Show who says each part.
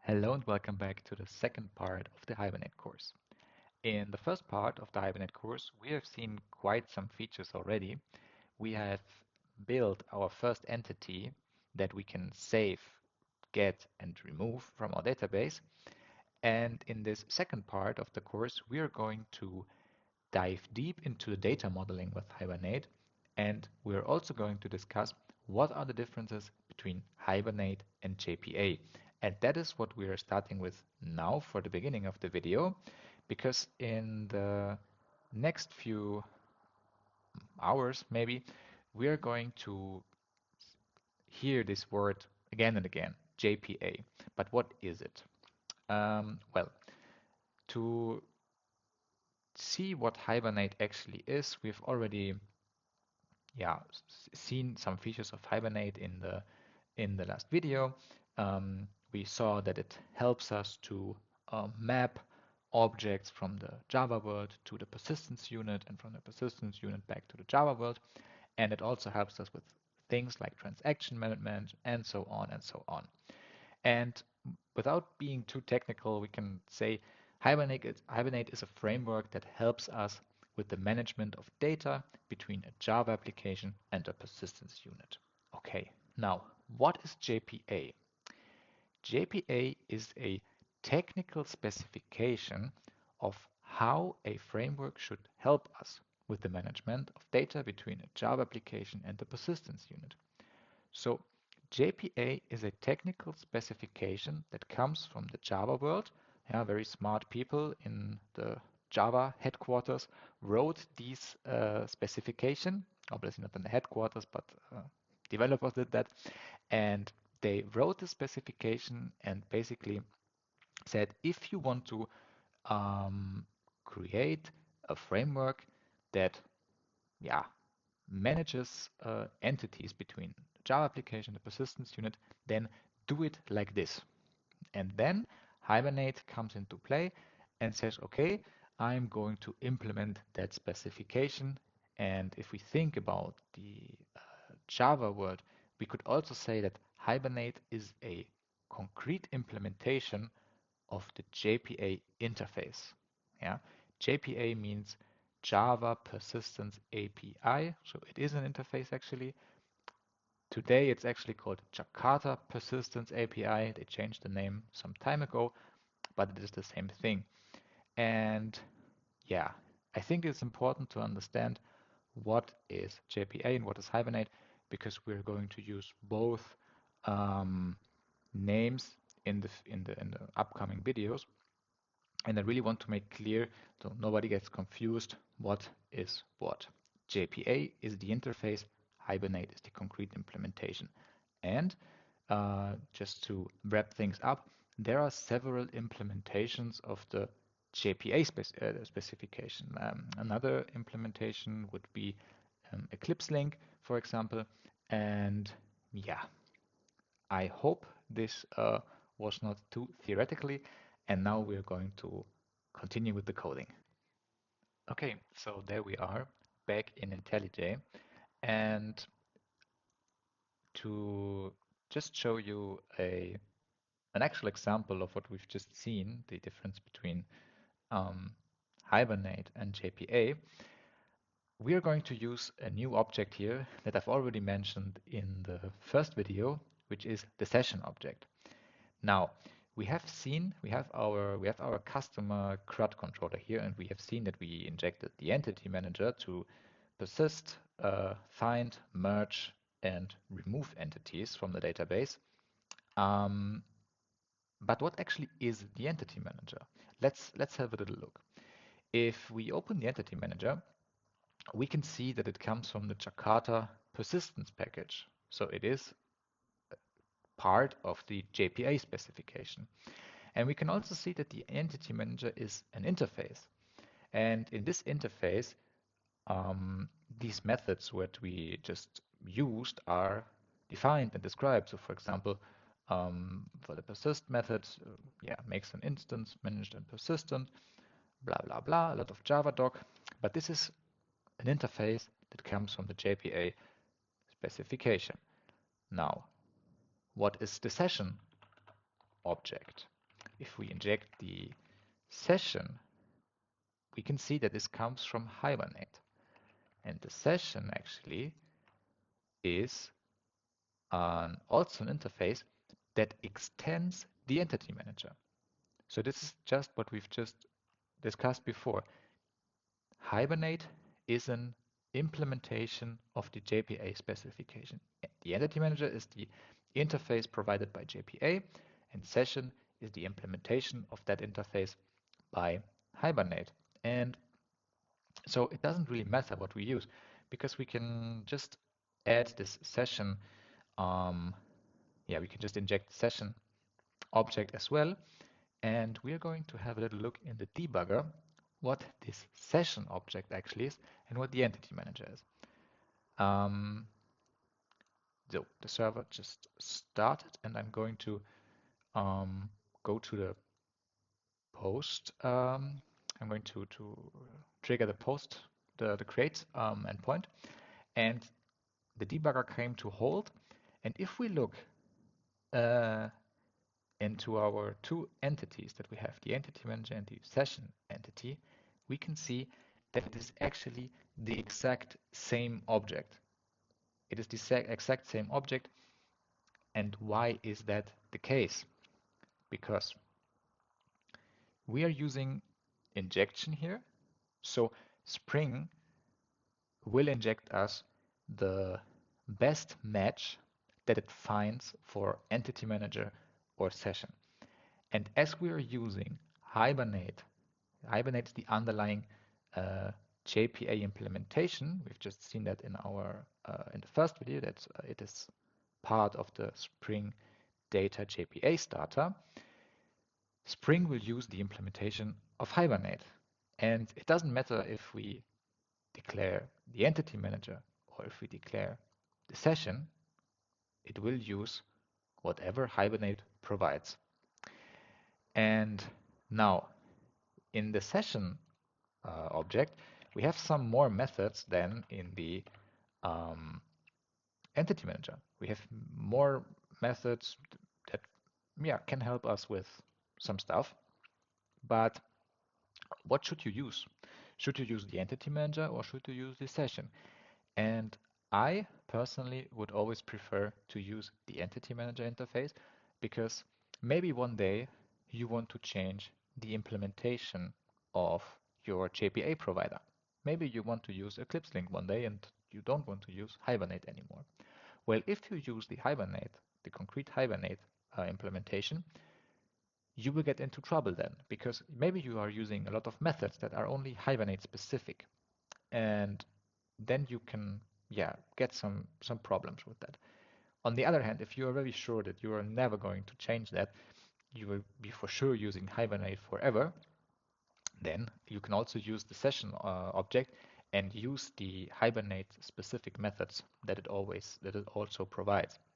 Speaker 1: Hello and welcome back to the second part of the Hibernate course. In the first part of the Hibernate course, we have seen quite some features already. We have built our first entity that we can save, get, and remove from our database. And in this second part of the course, we are going to dive deep into the data modeling with Hibernate. And we're also going to discuss what are the differences between Hibernate and JPA. And that is what we are starting with now for the beginning of the video, because in the next few hours, maybe, we are going to hear this word again and again, JPA. But what is it? Well, to see what Hibernate actually is, we've already seen some features of Hibernate in the last video. We saw that it helps us to map objects from the Java world to the persistence unit and from the persistence unit back to the Java world. And it also helps us with things like transaction management and so on and so on. And without being too technical, we can say Hibernate is a framework that helps us with the management of data between a Java application and a persistence unit. Okay, now what is JPA? JPA is a technical specification of how a framework should help us with the management of data between a Java application and a persistence unit. So JPA is a technical specification that comes from the Java world. Yeah, very smart people in the Java headquarters wrote these specification, obviously not in the headquarters, but developers did that. And they wrote the specification and basically said, if you want to create a framework that, yeah, manages entities between the Java application and the persistence unit, then do it like this. And then Hibernate comes into play and says, okay, I'm going to implement that specification. And if we think about the Java world, we could also say that Hibernate is a concrete implementation of the JPA interface. Yeah, JPA means Java Persistence API, so it is an interface actually. Today it's actually called Jakarta Persistence API. They changed the name some time ago, but it is the same thing. And yeah, I think it's important to understand what is JPA and what is Hibernate, because we're going to use both names in the upcoming videos. And I really want to make clear so nobody gets confused what is what. JPA is the interface, Hibernate is the concrete implementation. And just to wrap things up, there are several implementations of the JPA specification. Another implementation would be Eclipse Link, for example. And yeah, I hope this was not too theoretically. And now we're going to continue with the coding. Okay, so there we are back in IntelliJ. And to just show you an actual example of what we've just seen, the difference between um, Hibernate and JPA, we are going to use a new object here that I've already mentioned in the first video, which is the session object. Now, we have our customer CRUD controller here, and we have seen that we injected the entity manager to persist, find, merge, and remove entities from the database. But what actually is the entity manager? Let's have a little look. If we open the entity manager, we can see that it comes from the Jakarta persistence package. So it is part of the JPA specification. And we can also see that the entity manager is an interface. And in this interface, these methods that we just used are defined and described. So for example, for the persist method, makes an instance managed and persistent, blah, blah, blah, a lot of Java doc. But this is an interface that comes from the JPA specification. Now, what is the session object? if we inject the session, we can see that this comes from Hibernate. And the session actually is also an interface that extends the entity manager. So this is just what we've just discussed before. Hibernate is an implementation of the JPA specification. The entity manager is the interface provided by JPA, and session is the implementation of that interface by Hibernate. And so it doesn't really matter what we use, because we can just add this session. We can just inject the session object as well. And we are going to have a little look in the debugger what this session object actually is and what the entity manager is. So the server just started, and I'm going to go to the post. I'm going to trigger the post, the create endpoint, and the debugger came to hold. And if we look into our two entities that we have, the entity manager and the session entity, we can see that it is actually the exact same object. It is the exact same object. And why is that the case? Because we are using injection here. So Spring will inject us the best match that it finds for entity manager or session. And as we are using Hibernate, Hibernate is the underlying JPA implementation. We've just seen that in our in the first video that it is part of the Spring Data JPA starter. Spring will use the implementation of Hibernate. And it doesn't matter if we declare the entity manager or if we declare the session, it will use whatever Hibernate provides. And now in the session object, we have some more methods than in the entity manager. We have more methods that can help us with some stuff. But what should you use? Should you use the entity manager or should you use the session? And I personally would always prefer to use the entity manager interface, because maybe one day you want to change the implementation of your JPA provider. Maybe you want to use Eclipse Link one day and you don't want to use Hibernate anymore. Well, if you use the Hibernate, the concrete Hibernate implementation, you will get into trouble then, because maybe you are using a lot of methods that are only Hibernate specific, and then you can get some problems with that. On the other hand, if you are very sure that you are never going to change that, you will be for sure using Hibernate forever, then you can also use the session object and use the Hibernate specific methods that it also provides.